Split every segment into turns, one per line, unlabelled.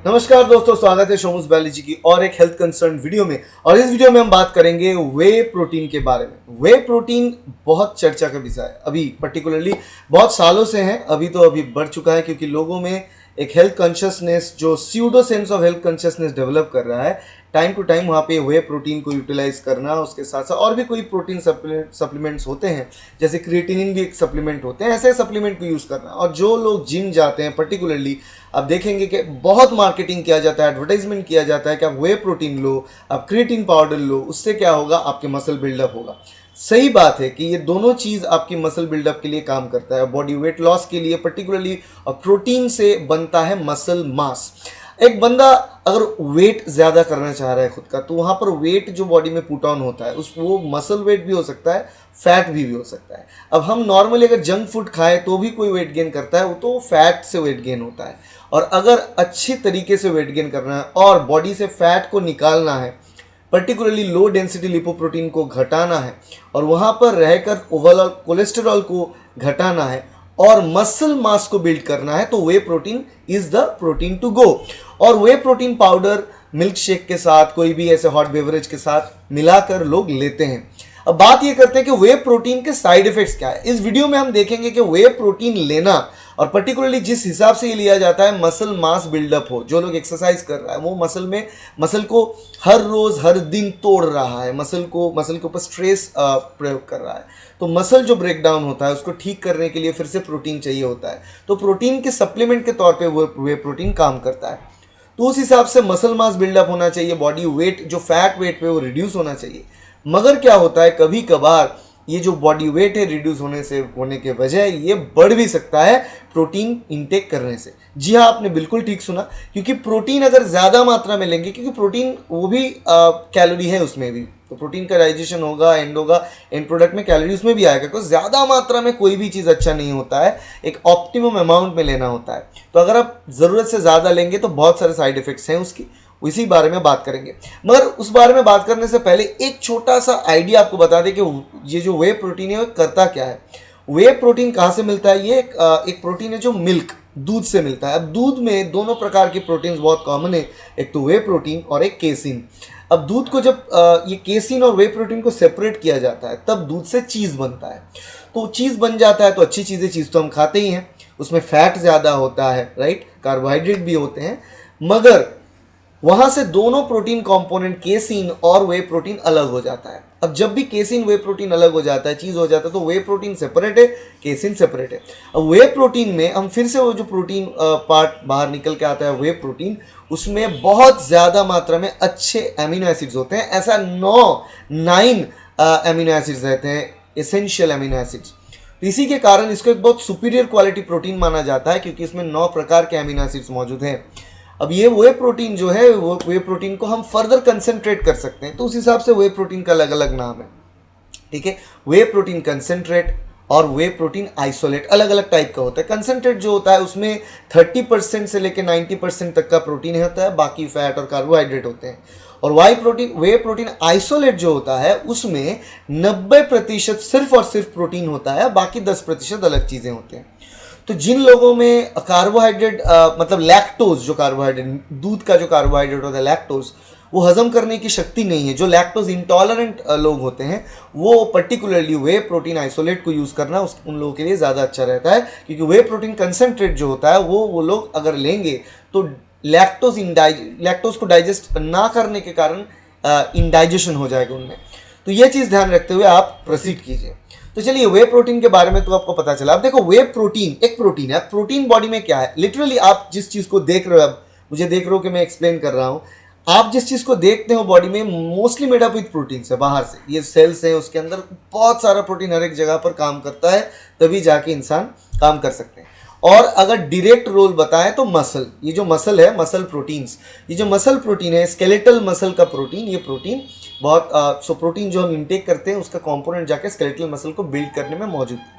नमस्कार दोस्तों, स्वागत है शोमुस बायोलॉजी की और एक हेल्थ कंसर्न वीडियो में। और इस वीडियो में हम बात करेंगे वे प्रोटीन के बारे में। वे प्रोटीन बहुत चर्चा का विषय है, अभी पर्टिकुलरली बहुत सालों से है, अभी बढ़ चुका है क्योंकि लोगों में एक हेल्थ कॉन्शियसनेस, जो pseudo sense of health consciousness develop कर रहा है। टाइम टू टाइम वहाँ पे वे प्रोटीन को यूटिलाइज करना, उसके साथ साथ और भी कोई प्रोटीन सप्लीमेंट्स होते हैं, जैसे क्रिएटिनिन भी एक सप्लीमेंट होते हैं, ऐसे सप्लीमेंट को यूज़ करना। और जो लोग जिम जाते हैं पर्टिकुलरली, आप देखेंगे कि बहुत मार्केटिंग किया जाता है, एडवर्टाइजमेंट किया जाता है कि आप वे प्रोटीन लो, आप क्रिएटिन पाउडर लो, उससे क्या होगा, आपके मसल बिल्डअप होगा। सही बात है कि ये दोनों चीज़ आपकी मसल बिल्डअप के लिए काम करता है, बॉडी वेट लॉस के लिए पर्टिकुलरली। और प्रोटीन से बनता है मसल मास। एक बंदा अगर वेट ज़्यादा करना चाह रहा है खुद का, तो वहाँ पर वेट जो बॉडी में पुट ऑन होता है वो मसल वेट भी हो सकता है, फैट भी हो सकता है। अब हम नॉर्मली अगर जंक फूड खाएं तो भी कोई वेट गेन करता है, वो तो फैट से वेट गेन होता है। और अगर अच्छी तरीके से वेट गेन करना है और बॉडी से फैट को निकालना है, पर्टिकुलरली लो डेंसिटी लिपोप्रोटीन को घटाना है और वहाँ पर रहकर ओवरऑल कोलेस्टेरॉल को घटाना है और मसल मास को बिल्ड करना है, तो whey protein is the protein to go. और whey protein powder milk shake के साथ, कोई भी ऐसे हॉट बेवरेज के साथ मिलाकर लोग लेते हैं। अब बात ये करते हैं कि वे प्रोटीन के साइड इफेक्ट्स क्या है। इस वीडियो में हम देखेंगे कि वे प्रोटीन लेना और पर्टिकुलरली जिस हिसाब से ये लिया जाता है, मसल मास बिल्डअप हो। जो लोग एक्सरसाइज कर रहा है वो मसल को हर रोज हर दिन तोड़ रहा है, मसल के ऊपर स्ट्रेस प्रयोग कर रहा है, तो मसल जो ब्रेक डाउन होता है उसको ठीक करने के लिए फिर से प्रोटीन चाहिए होता है। तो प्रोटीन के सप्लीमेंट के तौर पे वे प्रोटीन काम करता है। तो उस हिसाब से मसल मास बिल्डअप होना चाहिए, बॉडी वेट जो फैट वेट पे वो रिड्यूस होना चाहिए। मगर क्या होता है, कभी कभार ये जो बॉडी वेट है रिड्यूस होने के वजह ये बढ़ भी सकता है प्रोटीन इंटेक करने से। जी हाँ, आपने बिल्कुल ठीक सुना, क्योंकि प्रोटीन अगर ज़्यादा मात्रा में लेंगे, क्योंकि प्रोटीन वो भी कैलोरी है उसमें भी, तो प्रोटीन का डाइजेशन होगा, एंड प्रोडक्ट में कैलोरी उसमें भी आएगा। तो ज़्यादा मात्रा में कोई भी चीज़ अच्छा नहीं होता है, एक ऑप्टिमम अमाउंट में लेना होता है। तो अगर आप ज़रूरत से ज़्यादा लेंगे तो बहुत सारे साइड इफ़ेक्ट्स हैं उसकी, इसी बारे में बात करेंगे। मगर उस बारे में बात करने से पहले एक छोटा सा आइडिया आपको बता दें कि ये जो वे प्रोटीन है वो करता क्या है। वे प्रोटीन कहाँ से मिलता है? ये एक प्रोटीन है जो मिल्क, दूध से मिलता है। अब दूध में दोनों प्रकार के प्रोटीन्स बहुत कॉमन है, एक तो वे प्रोटीन और एक केसिन। अब दूध को जब ये केसिन और वे प्रोटीन को सेपरेट किया जाता है, तब दूध से चीज़ बनता है। तो चीज़ बन जाता है तो अच्छी चीज़ तो हम खाते ही हैं, उसमें फैट ज़्यादा होता है, राइट, कार्बोहाइड्रेट भी होते हैं। मगर वहां से दोनों प्रोटीन कंपोनेंट केसिन और वे प्रोटीन अलग हो जाता है। अब जब भी केसिन वे प्रोटीन अलग हो जाता है, चीज हो जाता है, तो वे प्रोटीन सेपरेट है, केसिन सेपरेट है। अब वे प्रोटीन में हम फिर से वो जो प्रोटीन पार्ट बाहर निकल के आता है, वे प्रोटीन, उसमें बहुत ज्यादा मात्रा में अच्छे एमिनो एसिड्स होते हैं। ऐसा 9 एमिनो एसिड्स रहते हैं, एसेंशियल एमिनो एसिड्स। तो इसी के कारण इसको एक बहुत सुपीरियर क्वालिटी प्रोटीन माना जाता है, क्योंकि इसमें 9 प्रकार के एमिनो एसिड्स मौजूद हैं। अब ये वे प्रोटीन जो है, वो वे प्रोटीन को हम फर्दर कंसेंट्रेट कर सकते हैं, तो उस हिसाब से वे प्रोटीन का अलग अलग नाम है, ठीक है। वे प्रोटीन कंसेंट्रेट और वे प्रोटीन आइसोलेट अलग अलग टाइप का होता है। कंसेंट्रेट जो होता है उसमें 30% से लेकर 90% तक का प्रोटीन होता है, बाकी फैट और कार्बोहाइड्रेट होते हैं। और वे प्रोटीन आइसोलेट जो होता है उसमें 90% सिर्फ और सिर्फ प्रोटीन होता है, बाकी 10% अलग चीज़ें होते हैं। तो जिन लोगों में कार्बोहाइड्रेट मतलब लैक्टोज, जो कार्बोहाइड्रेट, दूध का जो कार्बोहाइड्रेट होता है लैक्टोज, वो हजम करने की शक्ति नहीं है, जो लैक्टोज इंटॉलरेंट लोग होते हैं, वो पर्टिकुलरली वे प्रोटीन आइसोलेट को यूज़ करना उन लोगों के लिए ज़्यादा अच्छा रहता है। क्योंकि वे प्रोटीन कंसेंट्रेट जो होता है वो लोग अगर लेंगे तो लैक्टोज को डाइजेस्ट ना करने के कारण इनडाइजेशन हो जाएगा उनमें। तो ये चीज़ ध्यान रखते हुए आप प्रोसीड कीजिए। तो चलिए, वे प्रोटीन के बारे में तो आपको पता चला। अब देखो, वे प्रोटीन एक प्रोटीन है। प्रोटीन बॉडी में क्या है? लिटरली आप जिस चीज़ को देख रहे हो, अब मुझे देख रहे हो कि मैं एक्सप्लेन कर रहा हूँ, आप जिस चीज़ को देखते हो बॉडी में mostly made up with protein से। बाहर से ये सेल्स हैं, उसके अंदर बहुत सारा प्रोटीन हर एक जगह पर काम करता है, तभी जाके इंसान काम कर सकते हैं। और अगर डायरेक्ट रोल बताएं तो मसल, ये जो मसल है, मसल प्रोटीन्स, ये जो मसल प्रोटीन है, स्केलेटल मसल का प्रोटीन, ये प्रोटीन बहुत प्रोटीन जो हम इंटेक करते हैं उसका कंपोनेंट जाके स्केलेटल मसल को बिल्ड करने में मौजूद है।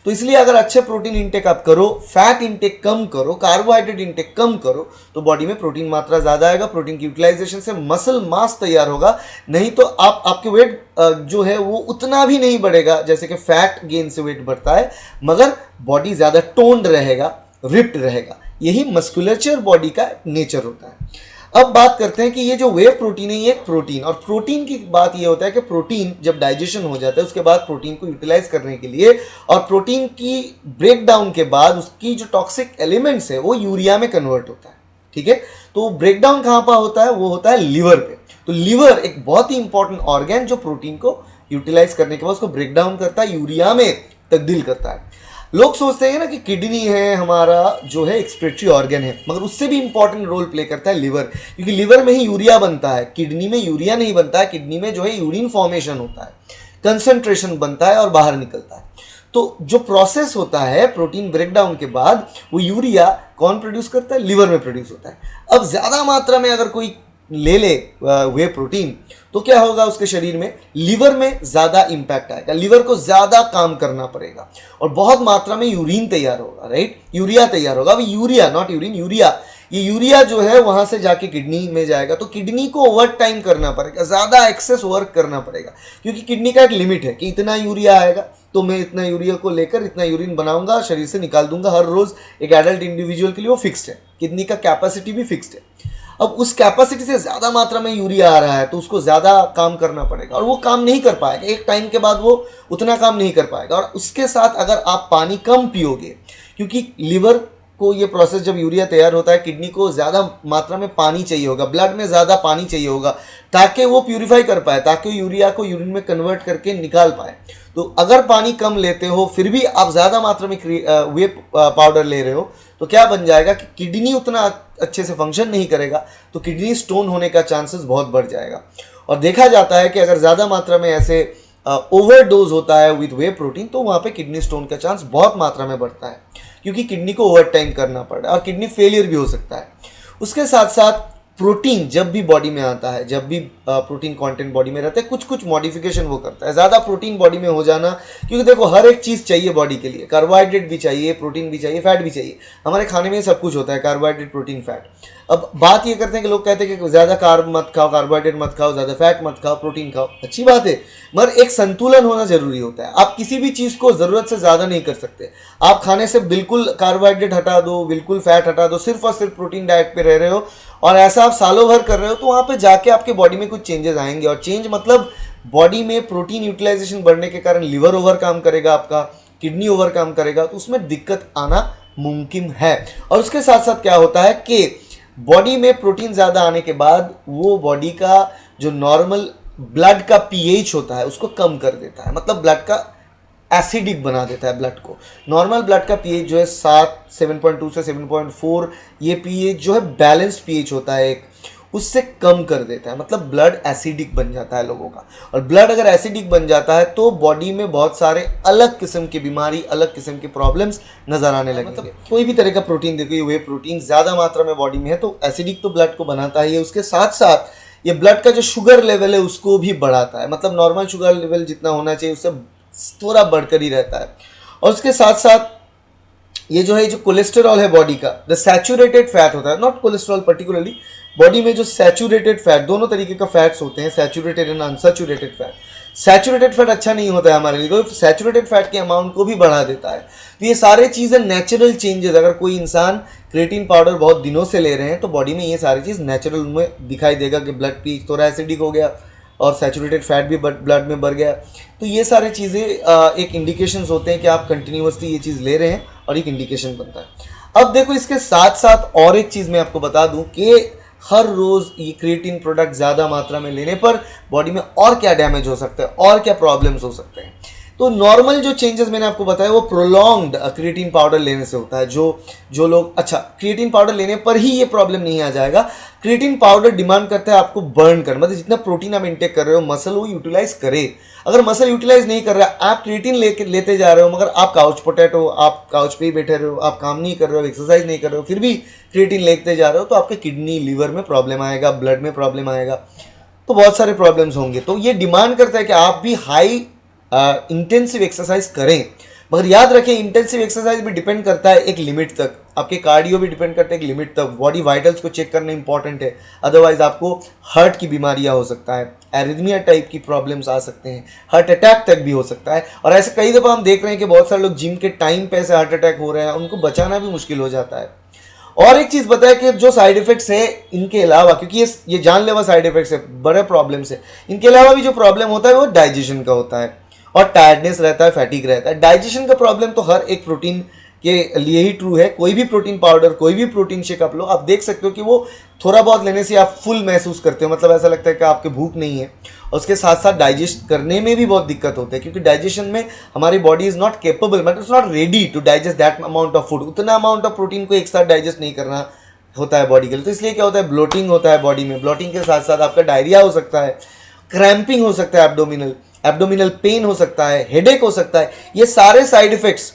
तो इसलिए अगर अच्छे प्रोटीन इंटेक आप करो, फैट इंटेक कम करो, कार्बोहाइड्रेट इंटेक कम करो, तो बॉडी में प्रोटीन मात्रा ज़्यादा आएगा। प्रोटीन की यूटिलाइजेशन से मसल मास तैयार होगा। नहीं तो आपके वेट जो है वो उतना भी नहीं बढ़ेगा जैसे कि फैट गेन से वेट बढ़ता है, मगर बॉडी ज़्यादा टोन्ड रहेगा, रिप्ड रहेगा। यही मस्कुलेचर बॉडी का नेचर होता है। अब बात करते हैं कि ये जो वे प्रोटीन है ये एक प्रोटीन, और प्रोटीन की बात ये होता है कि प्रोटीन जब डाइजेशन हो जाता है उसके बाद प्रोटीन को यूटिलाइज करने के लिए और प्रोटीन की ब्रेक डाउन के बाद उसकी जो टॉक्सिक एलिमेंट्स है वो यूरिया में कन्वर्ट होता है। ठीक है, तो ब्रेक डाउन कहाँ पर होता है, वो होता है लीवर पे। तो लीवर एक बहुत ही इंपॉर्टेंट ऑर्गन जो प्रोटीन को यूटिलाइज करने के बाद उसको ब्रेक डाउन करता है, यूरिया में तब्दील करता है। लोग सोचते हैं ना कि किडनी है हमारा जो है एक्सक्रीटरी ऑर्गन है, मगर उससे भी इंपॉर्टेंट रोल प्ले करता है लिवर, क्योंकि लिवर में ही यूरिया बनता है, किडनी में यूरिया नहीं बनता है। किडनी में जो है यूरिन फॉर्मेशन होता है, कंसंट्रेशन बनता है और बाहर निकलता है। तो जो प्रोसेस होता है प्रोटीन ब्रेकडाउन के बाद वो यूरिया कौन प्रोड्यूस करता है, लिवर में प्रोड्यूस होता है। अब ज़्यादा मात्रा में अगर कोई ले वे प्रोटीन तो क्या होगा उसके शरीर में, लिवर में ज़्यादा इंपैक्ट आएगा, लिवर को ज़्यादा काम करना पड़ेगा और बहुत मात्रा में यूरिन तैयार होगा, राइट, यूरिया तैयार होगा। अभी यूरिया नॉट यूरिन, यूरिया, ये यूरिया जो है वहाँ से जाके किडनी में जाएगा, तो किडनी को ओवर टाइम करना पड़ेगा, ज़्यादा एक्सेस वर्क करना पड़ेगा, क्योंकि किडनी का एक लिमिट है कि इतना यूरिया आएगा तो मैं इतना यूरिया को लेकर इतना यूरिन बनाऊंगा, शरीर से निकाल दूंगा हर रोज़। एक एडल्ट इंडिविजुअल के लिए वो फिक्स्ड है, किडनी का कैपेसिटी भी फिक्स्ड है। अब उस कैपेसिटी से ज़्यादा मात्रा में यूरिया आ रहा है तो उसको ज़्यादा काम करना पड़ेगा और वो काम नहीं कर पाएगा, एक टाइम के बाद वो उतना काम नहीं कर पाएगा। और उसके साथ अगर आप पानी कम पियोगे, क्योंकि लिवर को ये प्रोसेस जब यूरिया तैयार होता है, किडनी को ज़्यादा मात्रा में पानी चाहिए होगा, ब्लड में ज़्यादा पानी चाहिए होगा ताकि वो प्यूरिफाई कर पाए, ताकि यूरिया को यूरिन में कन्वर्ट करके निकाल पाए। तो अगर पानी कम लेते हो फिर भी आप ज़्यादा मात्रा में वे पाउडर ले रहे हो तो क्या बन जाएगा कि किडनी उतना अच्छे से फंक्शन नहीं करेगा, तो किडनी स्टोन होने का चांसेस बहुत बढ़ जाएगा। और देखा जाता है कि अगर ज़्यादा मात्रा में ऐसे ओवरडोज होता है विद वे प्रोटीन तो वहाँ पे किडनी स्टोन का चांस बहुत मात्रा में बढ़ता है, क्योंकि किडनी को ओवर टाइम करना पड़ रहा है और किडनी फेलियर भी हो सकता है। उसके साथ साथ प्रोटीन जब भी बॉडी में आता है, जब भी प्रोटीन कंटेंट बॉडी में रहता है, कुछ कुछ मॉडिफिकेशन वो करता है। ज़्यादा प्रोटीन बॉडी में हो जाना, क्योंकि देखो हर एक चीज़ चाहिए बॉडी के लिए, कार्बोहाइड्रेट भी चाहिए, प्रोटीन भी चाहिए, फैट भी चाहिए। हमारे खाने में सब कुछ होता है, कार्बोहाइड्रेट, प्रोटीन, फैट। अब बात ये करते हैं कि लोग कहते हैं कि ज़्यादा कार्ब मत खाओ, कार्बोहाइड्रेट मत खाओ, ज़्यादा फैट मत खाओ, प्रोटीन खाओ, अच्छी बात है, मगर एक संतुलन होना जरूरी होता है। आप किसी भी चीज़ को ज़रूरत से ज़्यादा नहीं कर सकते। आप खाने से बिल्कुल कार्बोहाइड्रेट हटा दो, बिल्कुल फैट हटा दो, सिर्फ और सिर्फ प्रोटीन डाइट पे रह रहे हो और ऐसा आप सालों भर कर रहे हो, तो वहाँ पे जाके आपके बॉडी में कुछ चेंजेस आएंगे। और चेंज मतलब बॉडी में प्रोटीन यूटिलाइजेशन बढ़ने के कारण लिवर ओवर काम करेगा, आपका किडनी ओवर काम करेगा, तो उसमें दिक्कत आना मुमकिन है। और उसके साथ साथ क्या होता है कि बॉडी में प्रोटीन ज़्यादा आने के बाद वो बॉडी का जो नॉर्मल ब्लड का पीएच होता है उसको कम कर देता है, मतलब ब्लड का एसिडिक बना देता है ब्लड को। नॉर्मल ब्लड का पीएच जो है 7.2 से 7.4, ये पीएच जो है बैलेंस्ड पीएच होता है एक, उससे कम कर देता है, मतलब ब्लड एसिडिक बन जाता है लोगों का। और ब्लड अगर एसिडिक बन जाता है तो बॉडी में बहुत सारे अलग किस्म की बीमारी, अलग किस्म की प्रॉब्लम्स नजर आने लगेंगे। मतलब कोई भी तरह का प्रोटीन देखो, ये वे प्रोटीन ज़्यादा मात्रा में बॉडी में है तो एसिडिक तो ब्लड को बनाता ही है, उसके साथ साथ ये ब्लड का जो शुगर लेवल है उसको भी बढ़ाता है, मतलब नॉर्मल शुगर लेवल जितना होना चाहिए उससे थोड़ा बढ़कर ही रहता है। और उसके साथ साथ ये जो है, जो कोलेस्टेरॉल है बॉडी का, द सैचुरेटेड फैट होता है, नॉट कोलेस्टेरॉल पर्टिकुलरली, बॉडी में जो सैचुरेटेड फैट, दोनों तरीके का फैट्स होते हैं, saturated and unsaturated fat. Saturated fat अच्छा नहीं होता है हमारे लिए, तो सैचुरेटेड फैट के अमाउंट को भी बढ़ा देता है। तो ये सारे चीज़ें नेचुरल चेंजेस, अगर कोई इंसान क्रिएटिन पाउडर बहुत दिनों से ले रहे हैं तो बॉडी में ये सारी चीज़ नेचुरल में दिखाई देगा कि ब्लड पीच थोड़ा एसिडिक हो गया और सैचुरेटेड फैट भी ब्लड में बढ़ गया। तो ये सारे चीज़ें एक इंडिकेशंस होते हैं कि आप कंटिन्यूसली ये चीज़ ले रहे हैं और एक इंडिकेशन बनता है। अब देखो इसके साथ साथ और एक चीज़ मैं आपको बता दूं कि हर रोज़ ये क्रिएटिन प्रोडक्ट ज़्यादा मात्रा में लेने पर बॉडी में और क्या डैमेज हो सकता है और क्या प्रॉब्लम्स हो सकते हैं। तो नॉर्मल जो चेंजेस मैंने आपको बताया वो प्रोलॉन्ग्ड क्रिएटिन पाउडर लेने से होता है। जो लोग, अच्छा, क्रिएटिन पाउडर लेने पर ही ये प्रॉब्लम नहीं आ जाएगा। क्रिएटिन पाउडर डिमांड करता है आपको बर्न कर, मतलब जितना प्रोटीन आप इंटेक कर रहे हो मसल वो यूटिलाइज करे। अगर मसल यूटिलाइज नहीं कर रहा है, आप क्रिएटिन लेते जा रहे हो मगर आप काउच पोटैटो, आप काउच पे ही बैठे रहे हो, आप काम नहीं कर रहे हो, एक्सरसाइज नहीं कर रहे हो, फिर भी क्रिएटिन लेते जा रहे हो, तो आपके किडनी, लीवर में प्रॉब्लम आएगा, ब्लड में प्रॉब्लम आएगा, तो बहुत सारे प्रॉब्लम्स होंगे। तो ये डिमांड करता है कि आप भी हाई इंटेंसिव एक्सरसाइज करें, मगर याद रखें इंटेंसिव एक्सरसाइज भी डिपेंड करता है एक लिमिट तक, आपके कार्डियो भी डिपेंड करता है एक लिमिट तक। बॉडी वाइटल्स को चेक करना इंपॉर्टेंट है, अदरवाइज आपको हार्ट की बीमारियां हो सकता है, एरिथमिया टाइप की प्रॉब्लम्स आ सकते हैं, हार्ट अटैक तक भी हो सकता है। और ऐसे कई दफ़ा हम देख रहे हैं कि बहुत सारे लोग जिम के टाइम पे ऐसे हार्ट अटैक हो रहे हैं, उनको बचाना भी मुश्किल हो जाता है। और एक चीज बताया कि जो साइड इफेक्ट्स है इनके अलावा, क्योंकि ये जानलेवा साइड इफेक्ट्स है, बड़े प्रॉब्लम्स है, इनके अलावा भी जो प्रॉब्लम होता है वो डाइजेशन का होता है और टायर्डनेस रहता है, फैटिक रहता है। डाइजेशन का प्रॉब्लम तो हर एक प्रोटीन के लिए ही ट्रू है। कोई भी प्रोटीन पाउडर, कोई भी प्रोटीन शेक आप लो, आप देख सकते हो कि वो थोड़ा बहुत लेने से आप फुल महसूस करते हो, मतलब ऐसा लगता है कि आपके भूख नहीं है। और उसके साथ साथ डाइजेस्ट करने में भी बहुत दिक्कत होती है, क्योंकि डाइजेशन में हमारी body is not capable, but it's not ready to digest that amount of food. उतना अमाउंट ऑफ प्रोटीन को एक साथ डाइजेस्ट नहीं करना होता है बॉडी के लिए। तो इसलिए क्या होता है, ब्लोटिंग होता है बॉडी में। ब्लोटिंग के साथ साथ आपका डायरिया हो सकता है, क्रैम्पिंग हो सकता है, एब्डोमिनल पेन हो सकता है, हेडेक हो सकता है। ये सारे साइड इफेक्ट्स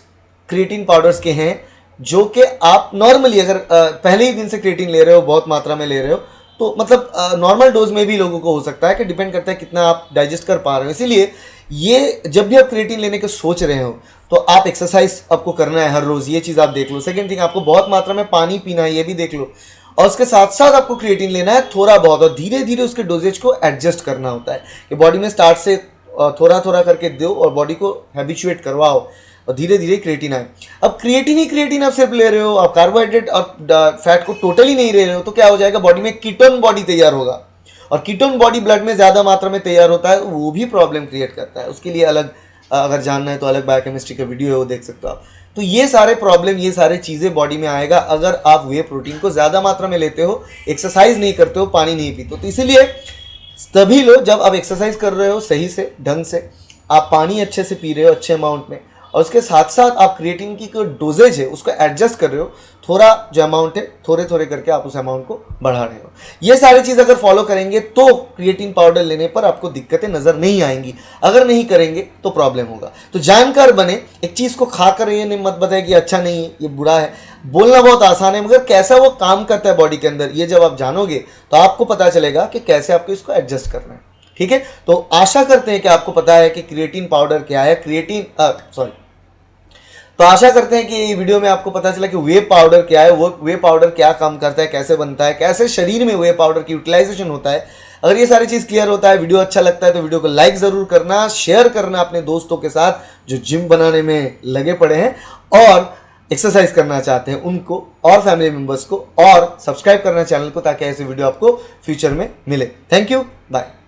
क्रिएटिन पाउडर्स के हैं, जो कि आप नॉर्मली अगर पहले ही दिन से क्रिएटिन ले रहे हो, बहुत मात्रा में ले रहे हो, तो मतलब नॉर्मल डोज में भी लोगों को हो सकता है, कि डिपेंड करता है कितना आप डाइजेस्ट कर पा रहे हो। इसीलिए ये जब भी आप क्रिएटिन लेने के सोच रहे हो तो आप एक्सरसाइज आपको करना है हर रोज, ये चीज़ आप देख लो। सेकेंड थिंग, आपको बहुत मात्रा में पानी पीना है, ये भी देख लो। और उसके साथ साथ आपको क्रिएटिन लेना है थोड़ा बहुत, और धीरे धीरे उसके डोजेज को एडजस्ट करना होता है, कि बॉडी में स्टार्ट से थोड़ा थोड़ा करके दो और बॉडी को हैबिचुएट करवाओ और धीरे धीरे क्रिएटिन आए। अब क्रिएटिन ही क्रिएटिन आप सिर्फ ले रहे हो, आप कार्बोहाइड्रेट और फैट को टोटली नहीं ले रहे हो, तो क्या हो जाएगा, बॉडी में कीटोन बॉडी तैयार होगा, और कीटोन बॉडी ब्लड में ज़्यादा मात्रा में तैयार होता है, वो भी प्रॉब्लम क्रिएट करता है। उसके लिए अलग अगर जानना है तो अलग बायोकेमिस्ट्री का वीडियो है, वो देख सकते हो आप। तो ये सारे प्रॉब्लम, ये सारे चीज़ें बॉडी में आएगा अगर आप वे प्रोटीन को ज़्यादा मात्रा में लेते हो, एक्सरसाइज नहीं करते हो, पानी नहीं पीते हो। तो इसीलिए तभी लो, जब आप एक्सरसाइज कर रहे हो सही से, ढंग से, आप पानी अच्छे से पी रहे हो अच्छे अमाउंट में, और उसके साथ साथ आप क्रिएटिन की जो डोजेज है उसको एडजस्ट कर रहे हो, थोड़ा जो अमाउंट है थोड़े थोड़े करके आप उस अमाउंट को बढ़ा रहे हो। ये सारी चीज़ अगर फॉलो करेंगे तो क्रिएटिन पाउडर लेने पर आपको दिक्कतें नजर नहीं आएंगी। अगर नहीं करेंगे तो प्रॉब्लम होगा। तो जानकार बने, एक चीज़ को खाकर ये नहीं मत बताए कि अच्छा नहीं है, ये बुरा है। बोलना बहुत आसान है, मगर कैसा वो काम करता है बॉडी के अंदर, ये जब आप जानोगे तो आपको पता चलेगा कि कैसे आपको इसको एडजस्ट करना है। ठीक है, तो आशा करते हैं कि आपको पता है कि क्रिएटिन पाउडर क्या है, तो आशा करते हैं कि ये वीडियो में आपको पता चला कि वे पाउडर क्या है, वो वे पाउडर क्या काम करता है, कैसे बनता है, कैसे शरीर में वे पाउडर की यूटिलाइजेशन होता है। अगर ये सारी चीज़ क्लियर होता है, वीडियो अच्छा लगता है, तो वीडियो को लाइक ज़रूर करना, शेयर करना अपने दोस्तों के साथ जो जिम बनाने में लगे पड़े हैं और एक्सरसाइज करना चाहते हैं उनको, और फैमिली मेम्बर्स को, और सब्सक्राइब करना चैनल को, ताकि ऐसे वीडियो आपको फ्यूचर में मिले। Thank you, bye.